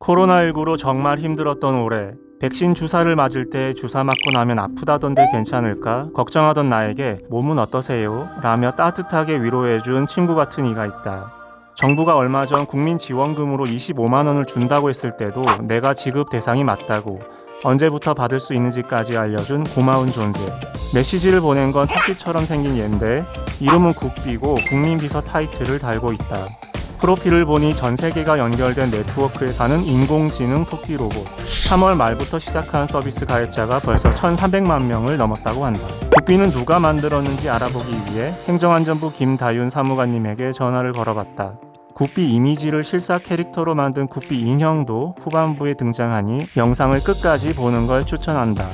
코로나19로 정말 힘들었던 올해, 백신 주사를 맞을 때 주사 맞고 나면 아프다던데 괜찮을까? 걱정하던 나에게 몸은 어떠세요? 라며 따뜻하게 위로해준 친구 같은 이가 있다. 정부가 얼마 전 국민지원금으로 25만 원을 준다고 했을 때도 내가 지급 대상이 맞다고, 언제부터 받을 수 있는지까지 알려준 고마운 존재. 메시지를 보낸 건 토끼처럼 생긴 얘인데 이름은 국비고 국민비서 타이틀을 달고 있다. 프로필을 보니 전 세계가 연결된 네트워크에 사는 인공지능 토끼 로봇. 3월 말부터 시작한 서비스 가입자가 벌써 1,300만 명을 넘었다고 한다. 국비는 누가 만들었는지 알아보기 위해 행정안전부 김다윤 사무관님에게 전화를 걸어봤다. 국비 이미지를 실사 캐릭터로 만든 국비 인형도 후반부에 등장하니 영상을 끝까지 보는 걸 추천한다.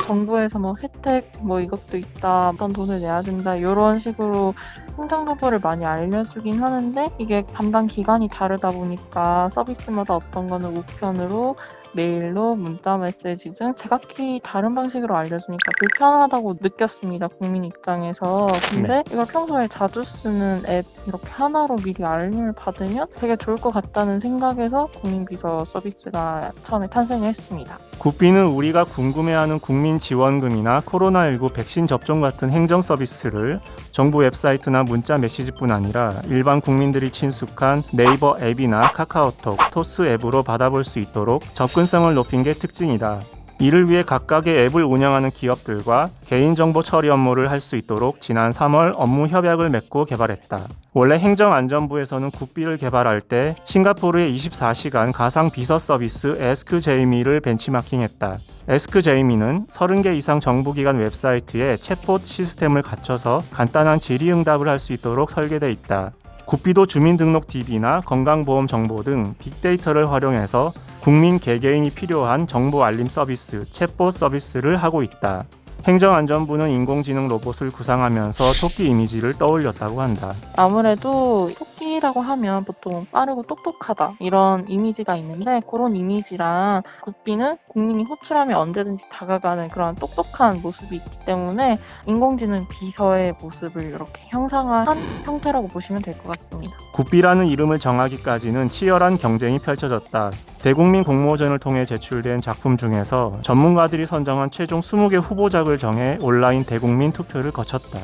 정부에서 혜택 이것도 있다, 어떤 돈을 내야 된다 이런 식으로 행정정보를 많이 알려주긴 하는데 이게 담당 기관이 다르다 보니까 서비스마다 어떤 거는 우편으로, 메일로, 문자 메시지 등 제각기 다른 방식으로 알려주니까 불편하다고 느꼈습니다. 국민 입장에서. 근데 이걸 평소에 자주 쓰는 앱 이렇게 하나로 미리 알림을 받으면 되게 좋을 것 같다는 생각에서 국민비서 서비스가 처음에 탄생을 했습니다. 국비는 우리가 궁금해하는 국민지원금이나 코로나19 백신 접종 같은 행정 서비스를 정부 웹사이트나 문자 메시지뿐 아니라 일반 국민들이 친숙한 네이버 앱이나 카카오톡, 토스 앱으로 받아볼 수 있도록 접근성을 높인 게 특징이다. 이를 위해 각각의 앱을 운영하는 기업들과 개인정보 처리 업무를 할 수 있도록 지난 3월 업무 협약을 맺고 개발했다. 원래 행정안전부에서는 국비를 개발할 때 싱가포르의 24시간 가상 비서 서비스 에스크제이미를 벤치마킹했다. 에스크제이미는 30개 이상 정부기관 웹사이트에 챗봇 시스템을 갖춰서 간단한 질의응답을 할 수 있도록 설계돼 있다. 국비도 주민등록 DB나 건강보험 정보 등 빅데이터를 활용해서 국민 개개인이 필요한 정보 알림 서비스, 챗봇 서비스를 하고 있다. 행정안전부는 인공지능 로봇을 구상하면서 토끼 이미지를 떠올렸다고 한다. 아무래도 토끼라고 하면 보통 빠르고 똑똑하다 이런 이미지가 있는데 그런 이미지랑 국비는 국민이 호출하면 언제든지 다가가는 그런 똑똑한 모습이 있기 때문에 인공지능 비서의 모습을 이렇게 형상화한 형태라고 보시면 될 것 같습니다. 국비라는 이름을 정하기까지는 치열한 경쟁이 펼쳐졌다. 대국민 공모전을 통해 제출된 작품 중에서 전문가들이 선정한 최종 20개 후보작을 정해 온라인 대국민 투표를 거쳤다.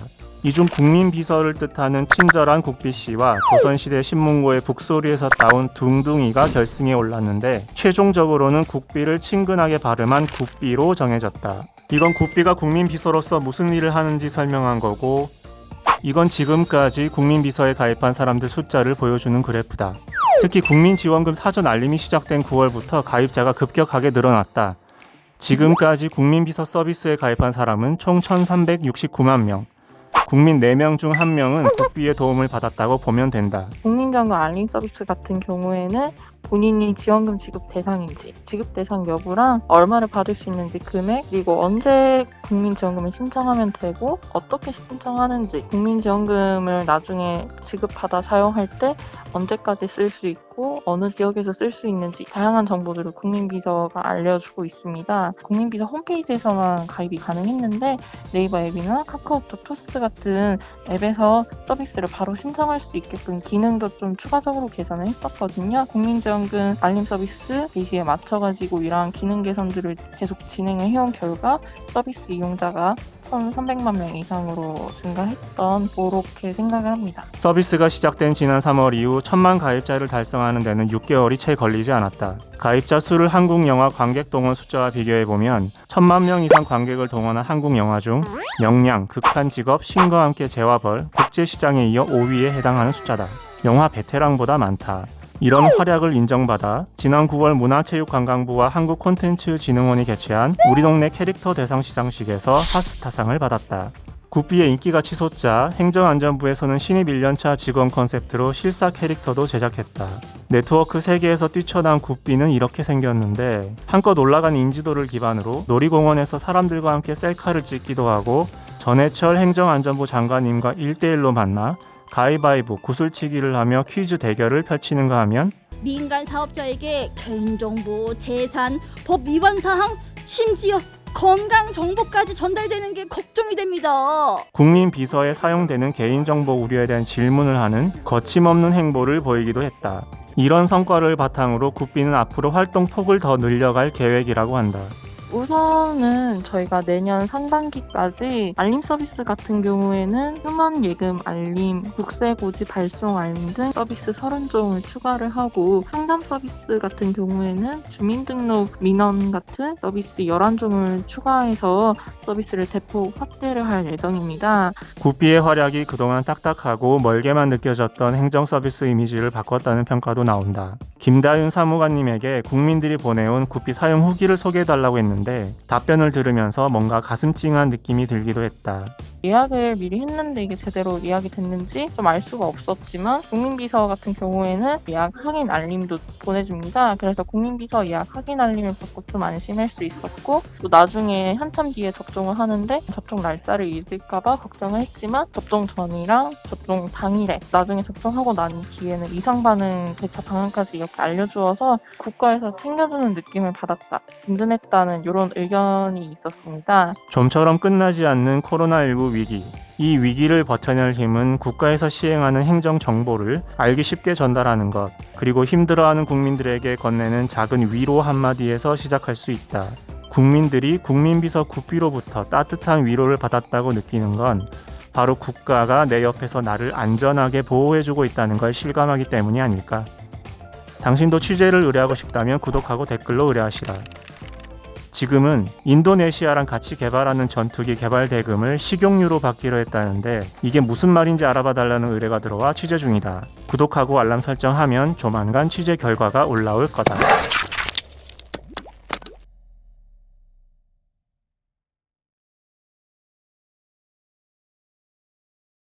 이 중 국민비서를 뜻하는 친절한 국비씨와 조선시대 신문고의 북소리에서 따온 둥둥이가 결승에 올랐는데 최종적으로는 국비를 친근하게 발음한 국비로 정해졌다. 이건 국비가 국민비서로서 무슨 일을 하는지 설명한 거고, 이건 지금까지 국민비서에 가입한 사람들 숫자를 보여주는 그래프다. 특히 국민지원금 사전 알림이 시작된 9월부터 가입자가 급격하게 늘어났다. 지금까지 국민비서 서비스에 가입한 사람은 총 1,369만 명. 국민 4명 중 1명은 국비의 도움을 받았다고 보면 된다. 국민지원금 알림 서비스 같은 경우에는 본인이 지원금 지급 대상인지, 지급 대상 여부랑 얼마를 받을 수 있는지 금액, 그리고 언제 국민지원금을 신청하면 되고 어떻게 신청하는지, 국민지원금을 나중에 지급받아 사용할 때 언제까지 쓸 수 있고 어느 지역에서 쓸 수 있는지 다양한 정보들을 국민비서가 알려주고 있습니다. 국민비서 홈페이지에서만 가입이 가능했는데 네이버 앱이나 카카오톡, 토스 같은 앱에서 서비스를 바로 신청할 수 있게끔 기능도 좀 추가적으로 개선을 했었거든요. 국민지원금 알림 서비스 예시에 맞춰가지고 이러한 기능 개선들을 계속 진행을 해온 결과 서비스 이용자가 1,300만 명 이상으로 증가했던 그렇게 생각을 합니다. 서비스가 시작된 지난 3월 이후 1,000만 가입자를 달성하는 데는 6개월이 채 걸리지 않았다. 가입자 수를 한국 영화 관객 동원 숫자와 비교해보면 1,000만 명 이상 관객을 동원한 한국 영화 중 명량, 극한 직업, 신과 함께 재화벌, 국제시장에 이어 5위에 해당하는 숫자다. 영화 베테랑보다 많다. 이런 활약을 인정받아 지난 9월 문화체육관광부와 한국콘텐츠진흥원이 개최한 우리 동네 캐릭터 대상 시상식에서 하스타상을 받았다. 국비의 인기가 치솟자 행정안전부에서는 신입 1년차 직원 컨셉트로 실사 캐릭터도 제작했다. 네트워크 세계에서 뛰쳐나온 국비는 이렇게 생겼는데 한껏 올라간 인지도를 기반으로 놀이공원에서 사람들과 함께 셀카를 찍기도 하고 전해철 행정안전부 장관님과 1대1로 만나 가위바위보, 구슬치기를 하며 퀴즈 대결을 펼치는가 하면 민간 사업자에게 개인정보, 재산, 법 위반 사항, 심지어 건강 정보까지 전달되는 게 걱정이 됩니다. 국민 비서에 사용되는 개인정보 우려에 대한 질문을 하는 거침없는 행보를 보이기도 했다. 이런 성과를 바탕으로 구피는 앞으로 활동 폭을 더 늘려갈 계획이라고 한다. 우선은 저희가 내년 상반기까지 알림 서비스 같은 경우에는 휴먼 예금 알림, 국세고지 발송 알림 등 서비스 30종을 추가를 하고 상담 서비스 같은 경우에는 주민등록 민원 같은 서비스 11종을 추가해서 서비스를 대폭 확대를 할 예정입니다. 구피의 활약이 그동안 딱딱하고 멀게만 느껴졌던 행정 서비스 이미지를 바꿨다는 평가도 나온다. 김다윤 사무관님에게 국민들이 보내온 구피 사용 후기를 소개해달라고 했는데 답변을 들으면서 뭔가 가슴 찡한 느낌이 들기도 했다. 예약을 미리 했는데 이게 제대로 예약이 됐는지 좀 알 수가 없었지만 국민비서 같은 경우에는 예약 확인 알림도 보내줍니다. 그래서 국민비서 예약 확인 알림을 받고 좀 안심할 수 있었고 또 나중에 한참 뒤에 접종을 하는데 접종 날짜를 잊을까봐 걱정을 했지만 접종 전이랑 접종 당일에 나중에 접종하고 난 뒤에는 이상 반응 대처 방안까지 이렇게 알려주어서 국가에서 챙겨주는 느낌을 받았다. 든든했다는 이런 의견이 있었습니다. 좀처럼 끝나지 않는 코로나19 위기. 이 위기를 버텨낼 힘은 국가에서 시행하는 행정 정보를 알기 쉽게 전달하는 것, 그리고 힘들어하는 국민들에게 건네는 작은 위로 한마디에서 시작할 수 있다. 국민들이 국민비서 구피로부터 따뜻한 위로를 받았다고 느끼는 건 바로 국가가 내 옆에서 나를 안전하게 보호해주고 있다는 걸 실감하기 때문이 아닐까. 당신도 취재를 의뢰하고 싶다면 구독하고 댓글로 의뢰하시라. 지금은 인도네시아랑 같이 개발하는 전투기 개발 대금을 식용유로 받기로 했다는데 이게 무슨 말인지 알아봐 달라는 의뢰가 들어와 취재 중이다. 구독하고 알람 설정하면 조만간 취재 결과가 올라올 거다.